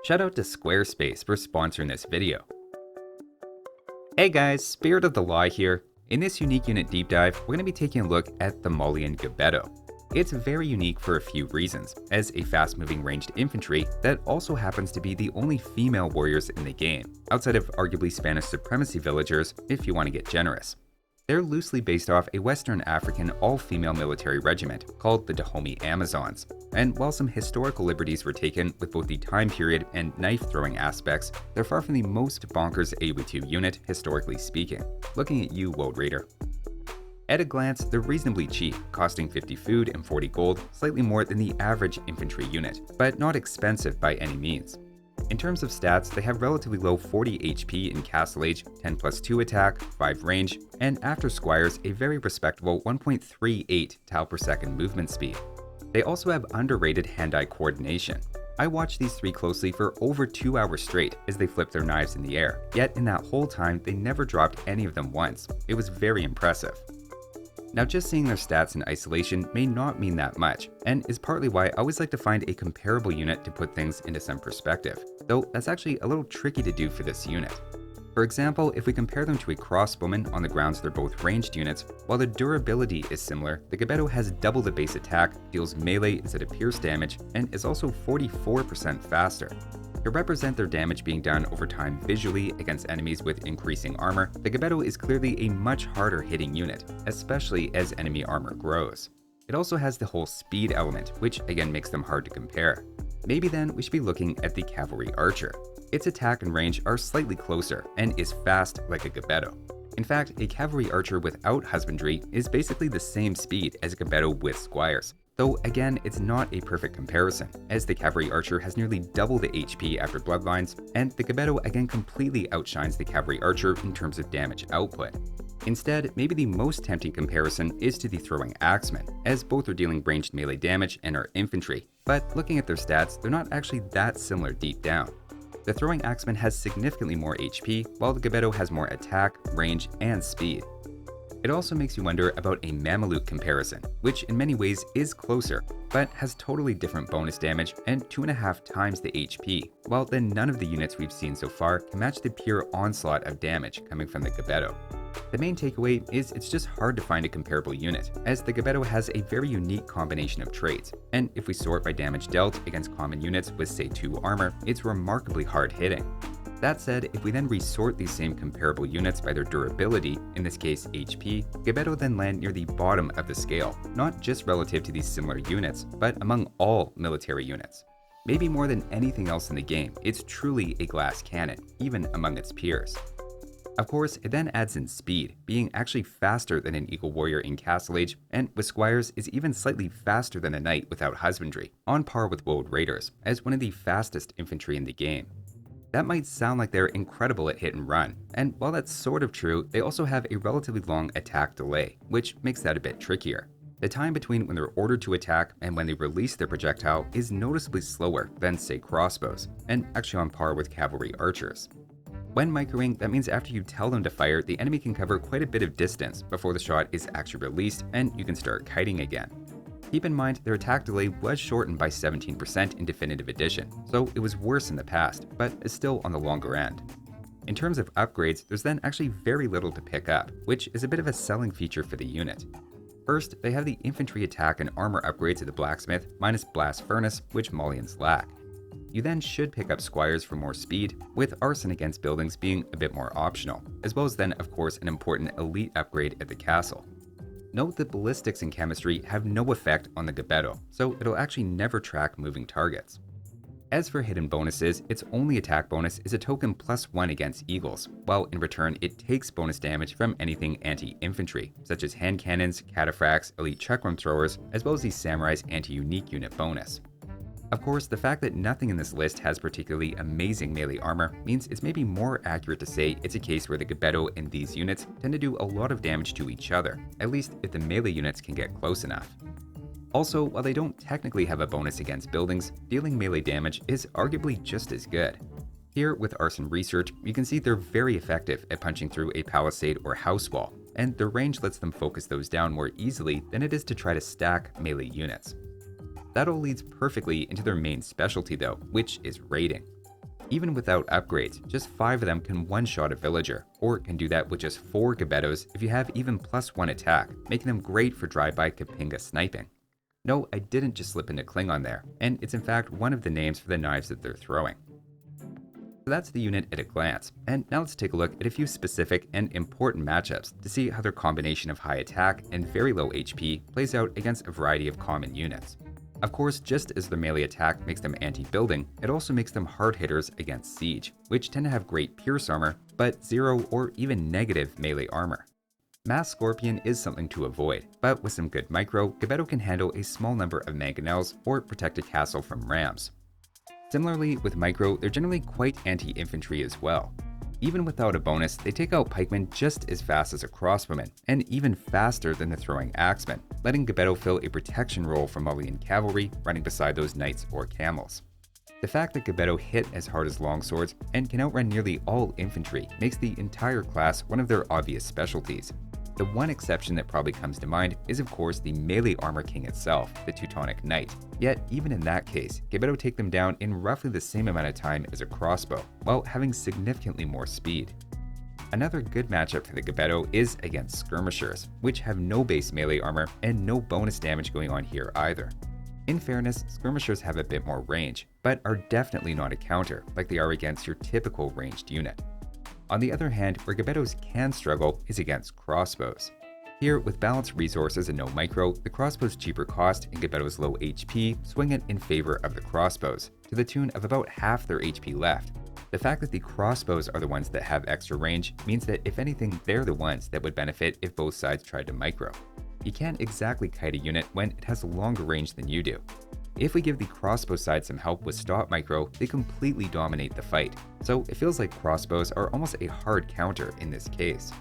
Shout out to Squarespace for sponsoring this video. Hey guys, Spirit of the Law here. In this unique unit deep dive, we're going to be taking a look at the Malian Gbeto. It's very unique for a few reasons, as a fast-moving ranged infantry that also happens to be the only female warriors in the game, outside of arguably Spanish supremacy villagers if you want to get generous. They're loosely based off a Western African all-female military regiment called the Dahomey Amazons, and while some historical liberties were taken with both the time period and knife-throwing aspects, they're far from the most bonkers AoE2 unit, historically speaking. Looking at you, World Raider. At a glance, they're reasonably cheap, costing 50 food and 40 gold, slightly more than the average infantry unit, but not expensive by any means. In terms of stats, they have relatively low 40 HP in Castle Age, 10+2 attack, 5 range, and after Squires, a very respectable 1.38 tile per second movement speed. They also have underrated hand-eye coordination. I watched these three closely for over 2 hours straight as they flipped their knives in the air, yet in that whole time they never dropped any of them once. It was very impressive. Now, just seeing their stats in isolation may not mean that much, and is partly why I always like to find a comparable unit to put things into some perspective, though that's actually a little tricky to do for this unit. For example, if we compare them to a crossbowman on the grounds they're both ranged units, while the durability is similar, the Gbeto has double the base attack, deals melee instead of pierce damage, and is also 44% faster. To represent their damage being done over time visually against enemies with increasing armor, the Gbeto is clearly a much harder hitting unit, especially as enemy armor grows. It also has the whole speed element, which again makes them hard to compare. Maybe then we should be looking at the Cavalry Archer. Its attack and range are slightly closer, and is fast like a Gbeto. In fact, a Cavalry Archer without Husbandry is basically the same speed as a Gbeto with Squires. Though again, it's not a perfect comparison, as the Cavalry Archer has nearly double the HP after Bloodlines, and the Gbeto again completely outshines the Cavalry Archer in terms of damage output. Instead, maybe the most tempting comparison is to the Throwing Axemen, as both are dealing ranged melee damage and are infantry, but looking at their stats, they're not actually that similar deep down. The Throwing Axeman has significantly more HP, while the Gbeto has more attack, range, and speed. It also makes you wonder about a Mameluke comparison, which in many ways is closer, but has totally different bonus damage and 2.5 times the HP, while then none of the units we've seen so far can match the pure onslaught of damage coming from the Gbeto. The main takeaway is it's just hard to find a comparable unit, as the Gbeto has a very unique combination of traits, and if we sort by damage dealt against common units with say 2 armor, it's remarkably hard hitting. That said, if we then resort these same comparable units by their durability, in this case HP, Gbeto then land near the bottom of the scale, not just relative to these similar units, but among all military units. Maybe more than anything else in the game, it's truly a glass cannon, even among its peers. Of course, it then adds in speed, being actually faster than an Eagle Warrior in Castle Age, and with Squires is even slightly faster than a Knight without Husbandry, on par with World Raiders, as one of the fastest infantry in the game. That might sound like they're incredible at hit and run, and while that's sort of true, they also have a relatively long attack delay, which makes that a bit trickier. The time between when they're ordered to attack and when they release their projectile is noticeably slower than, say, crossbows, and actually on par with Cavalry Archers. When microing, that means after you tell them to fire, the enemy can cover quite a bit of distance before the shot is actually released and you can start kiting again. Keep in mind, their attack delay was shortened by 17% in Definitive Edition, so it was worse in the past, but is still on the longer end. In terms of upgrades, there's then actually very little to pick up, which is a bit of a selling feature for the unit. First, they have the infantry attack and armor upgrades of the Blacksmith, minus Blast Furnace, which Malians lack. You then should pick up Squires for more speed, with Arson against buildings being a bit more optional, as well as then of course an important elite upgrade at the castle. Note that ballistics and chemistry have no effect on the Gbeto, so it'll actually never track moving targets. As for hidden bonuses, its only attack bonus is a token +1 against eagles, while in return it takes bonus damage from anything anti-infantry, such as hand cannons, cataphracts, elite chakram throwers, as well as the samurai's anti-unique unit bonus. Of course, the fact that nothing in this list has particularly amazing melee armor means it's maybe more accurate to say it's a case where the Gbeto and these units tend to do a lot of damage to each other, at least if the melee units can get close enough. Also, while they don't technically have a bonus against buildings, dealing melee damage is arguably just as good. Here, with Arson Research, you can see they're very effective at punching through a palisade or house wall, and their range lets them focus those down more easily than it is to try to stack melee units. That all leads perfectly into their main specialty though, which is raiding. Even without upgrades, just 5 of them can one-shot a villager, or can do that with just 4 Gbetos if you have even +1 attack, making them great for drive-by Kapinga sniping. No, I didn't just slip into Klingon there, and it's in fact one of the names for the knives that they're throwing. So that's the unit at a glance, and now let's take a look at a few specific and important matchups to see how their combination of high attack and very low HP plays out against a variety of common units. Of course, just as their melee attack makes them anti-building, it also makes them hard hitters against siege, which tend to have great pierce armor, but 0 or even negative melee armor. Mass Scorpion is something to avoid, but with some good micro, Gbeto can handle a small number of mangonels or protect a castle from rams. Similarly, with micro, they're generally quite anti-infantry as well. Even without a bonus, they take out pikemen just as fast as a crossbowman, and even faster than the throwing axemen, letting Gbeto fill a protection role for Malian cavalry running beside those knights or camels. The fact that Gbeto hit as hard as longswords and can outrun nearly all infantry makes the entire class one of their obvious specialties. The one exception that probably comes to mind is of course the melee armor king itself, the Teutonic Knight. Yet even in that case, Gbeto take them down in roughly the same amount of time as a crossbow, while having significantly more speed. Another good matchup for the Gbeto is against skirmishers, which have no base melee armor and no bonus damage going on here either. In fairness, skirmishers have a bit more range, but are definitely not a counter like they are against your typical ranged unit. On the other hand, where Gbetos can struggle is against crossbows. Here, with balanced resources and no micro, the crossbow's cheaper cost and Gbeto's low HP swing it in favor of the crossbows, to the tune of about half their HP left. The fact that the crossbows are the ones that have extra range means that if anything, they're the ones that would benefit if both sides tried to micro. You can't exactly kite a unit when it has longer range than you do. If we give the crossbow side some help with stop micro, they completely dominate the fight, so it feels like crossbows are almost a hard counter in this case.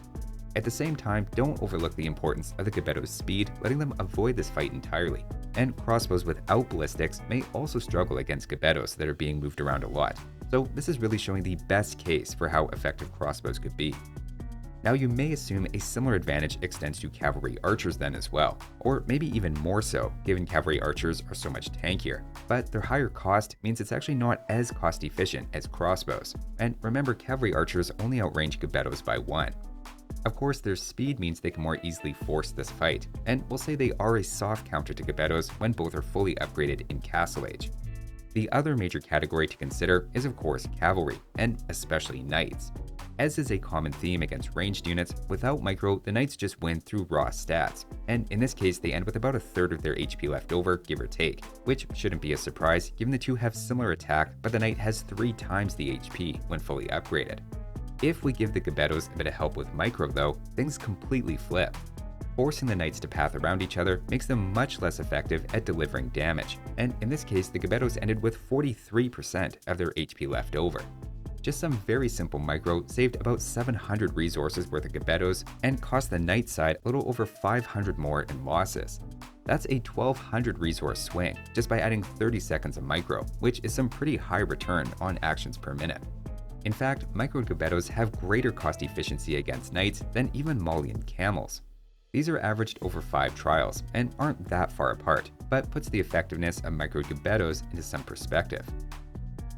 At the same time, don't overlook the importance of the Gbeto's speed, letting them avoid this fight entirely. And crossbows without ballistics may also struggle against Gbetos that are being moved around a lot, so this is really showing the best case for how effective crossbows could be. Now you may assume a similar advantage extends to cavalry archers then as well, or maybe even more so, given cavalry archers are so much tankier, but their higher cost means it's actually not as cost efficient as crossbows, and remember cavalry archers only outrange Gbetos by 1. Of course, their speed means they can more easily force this fight, and we'll say they are a soft counter to Gbetos when both are fully upgraded in Castle Age. The other major category to consider is of course cavalry, and especially knights. As is a common theme against ranged units, without micro, the knights just win through raw stats, and in this case they end with about a third of their HP left over, give or take, which shouldn't be a surprise given the two have similar attack, but the knight has 3 times the HP when fully upgraded. If we give the Gbetos a bit of help with micro though, things completely flip. Forcing the knights to path around each other makes them much less effective at delivering damage, and in this case the Gbetos ended with 43% of their HP left over. Just some very simple micro saved about 700 resources worth of Gbetos and cost the knight side a little over 500 more in losses. That's a 1200 resource swing just by adding 30 seconds of micro, which is some pretty high return on actions per minute. In fact, micro Gbetos have greater cost efficiency against knights than even Malian camels. These are averaged over 5 trials and aren't that far apart, but puts the effectiveness of micro Gbetos into some perspective.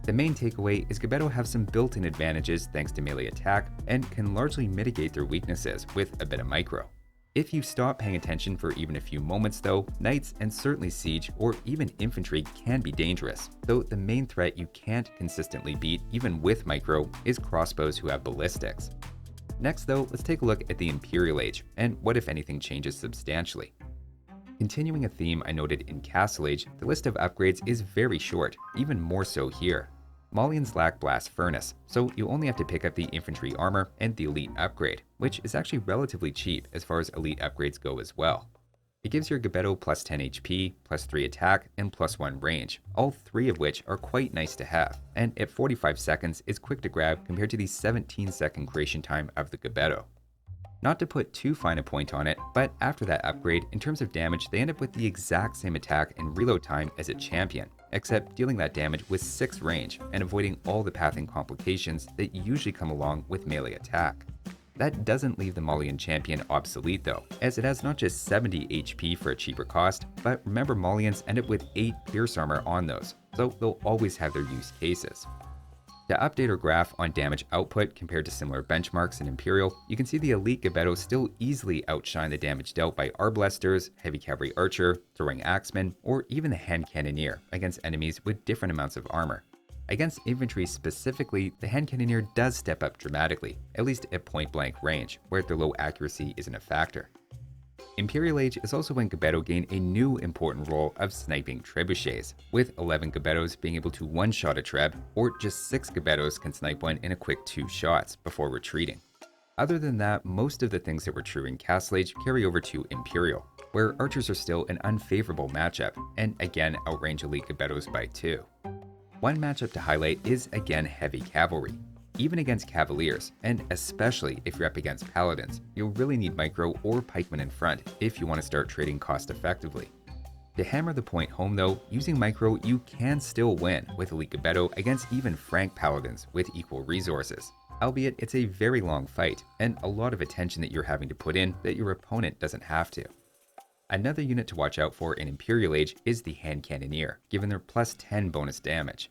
The main takeaway is Gbeto have some built-in advantages thanks to melee attack and can largely mitigate their weaknesses with a bit of micro. If you stop paying attention for even a few moments though, knights and certainly siege or even infantry can be dangerous, though the main threat you can't consistently beat even with micro is crossbows who have ballistics. Next though, let's take a look at the Imperial Age and what if anything changes substantially. Continuing a theme I noted in Castle Age, the list of upgrades is very short, even more so here. Malians lack Blast Furnace, so you only have to pick up the infantry armor and the elite upgrade, which is actually relatively cheap as far as elite upgrades go as well. It gives your Gbeto plus 10 HP, plus 3 attack, and plus 1 range, all 3 of which are quite nice to have, and at 45 seconds is quick to grab compared to the 17-second creation time of the Gbeto. Not to put too fine a point on it, but after that upgrade, in terms of damage, they end up with the exact same attack and reload time as a champion, except dealing that damage with 6 range and avoiding all the pathing complications that usually come along with melee attack. That doesn't leave the Malian champion obsolete though, as it has not just 70 HP for a cheaper cost, but remember Malians end up with 8 pierce armor on those, so they'll always have their use cases. To update our graph on damage output compared to similar benchmarks in Imperial, you can see the elite Gbeto still easily outshine the damage dealt by Arbalesters, Heavy Cavalry Archer, Throwing Axeman, or even the Hand Cannoneer against enemies with different amounts of armor. Against infantry specifically, the Hand Cannoneer does step up dramatically, at least at point-blank range, where their low accuracy isn't a factor. Imperial Age is also when Gbeto gain a new important role of sniping trebuchets, with 11 Gbetos being able to one-shot a treb, or just 6 Gbetos can snipe one in a quick 2 shots before retreating. Other than that, most of the things that were true in Castle Age carry over to Imperial, where archers are still an unfavorable matchup, and again outrange elite Gbetos by 2. One matchup to highlight is again Heavy Cavalry. Even against Cavaliers, and especially if you're up against Paladins, you'll really need Micro or Pikemen in front if you want to start trading cost effectively. To hammer the point home though, using Micro you can still win with Elite Gbeto against even Frank Paladins with equal resources, albeit it's a very long fight, and a lot of attention that you're having to put in that your opponent doesn't have to. Another unit to watch out for in Imperial Age is the Hand Cannoneer, given their plus 10 bonus damage.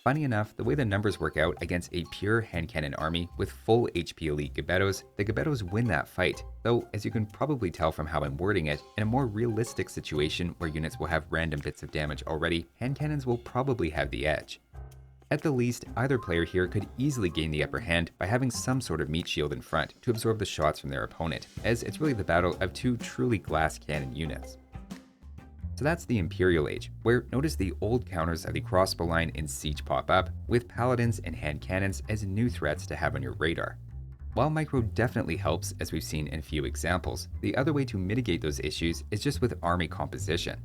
Funny enough, the way the numbers work out against a pure hand cannon army with full HP elite Gbetos, the Gbetos win that fight, though as you can probably tell from how I'm wording it, in a more realistic situation where units will have random bits of damage already, hand cannons will probably have the edge. At the least, either player here could easily gain the upper hand by having some sort of meat shield in front to absorb the shots from their opponent, as it's really the battle of two truly glass cannon units. So that's the Imperial Age, where notice the old counters of the crossbow line in Siege pop up, with paladins and hand cannons as new threats to have on your radar. While Micro definitely helps, as we've seen in a few examples, the other way to mitigate those issues is just with army composition.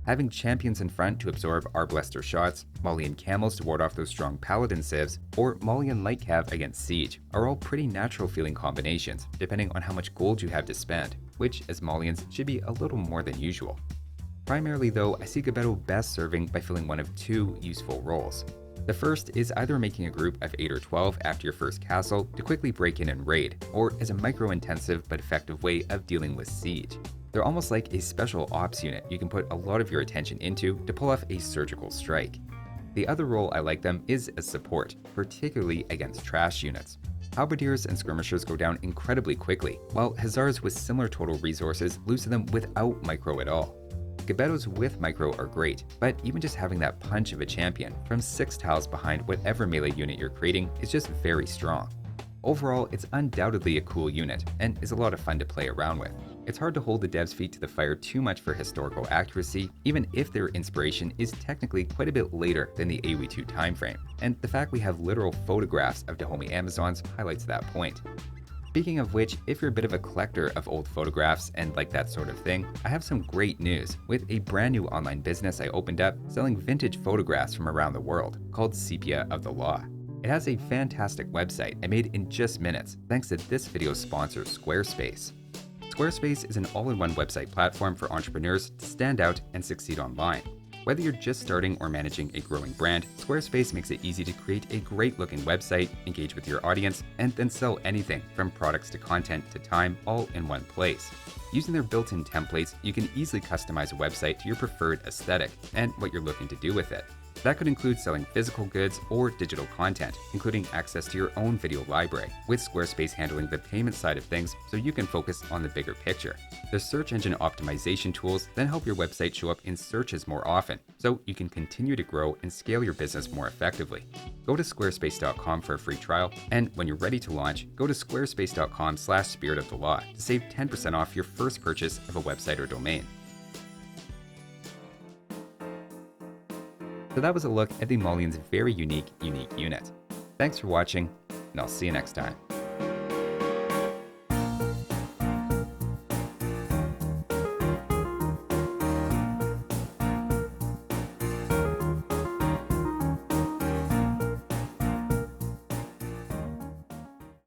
Having champions in front to absorb Arbalester shots, Malian camels to ward off those strong paladin civs, or Malian light cav against siege are all pretty natural feeling combinations, depending on how much gold you have to spend, which as Malians should be a little more than usual. Primarily though, I see Gbeto best serving by filling one of two useful roles. The first is either making a group of 8 or 12 after your first castle to quickly break in and raid, or as a micro-intensive but effective way of dealing with siege. They're almost like a special ops unit you can put a lot of your attention into to pull off a surgical strike. The other role I like them is as support, particularly against trash units. Halberdiers and skirmishers go down incredibly quickly, while Hussars with similar total resources lose to them without Micro at all. Gbetos with Micro are great, but even just having that punch of a champion from 6 tiles behind whatever melee unit you're creating is just very strong. Overall, it's undoubtedly a cool unit, and is a lot of fun to play around with. It's hard to hold the devs' feet to the fire too much for historical accuracy, even if their inspiration is technically quite a bit later than the AoE2 timeframe, and the fact we have literal photographs of Dahomey Amazons highlights that point. Speaking of which, if you're a bit of a collector of old photographs and like that sort of thing, I have some great news with a brand new online business I opened up selling vintage photographs from around the world called Sepia of the Law. It has a fantastic website I made in just minutes thanks to this video's sponsor, Squarespace. Squarespace is an all-in-one website platform for entrepreneurs to stand out and succeed online. Whether you're just starting or managing a growing brand, Squarespace makes it easy to create a great-looking website, engage with your audience, and then sell anything from products to content to time all in one place. Using their built-in templates, you can easily customize a website to your preferred aesthetic and what you're looking to do with it. That could include selling physical goods or digital content, including access to your own video library, with Squarespace handling the payment side of things so you can focus on the bigger picture. The search engine optimization tools then help your website show up in searches more often, so you can continue to grow and scale your business more effectively. Go to squarespace.com for a free trial, and when you're ready to launch, go to squarespace.com/spiritofthelaw to save 10% off your first purchase of a website or domain. So that was a look at the Malian's very unique unit. Thanks for watching, and I'll see you next time.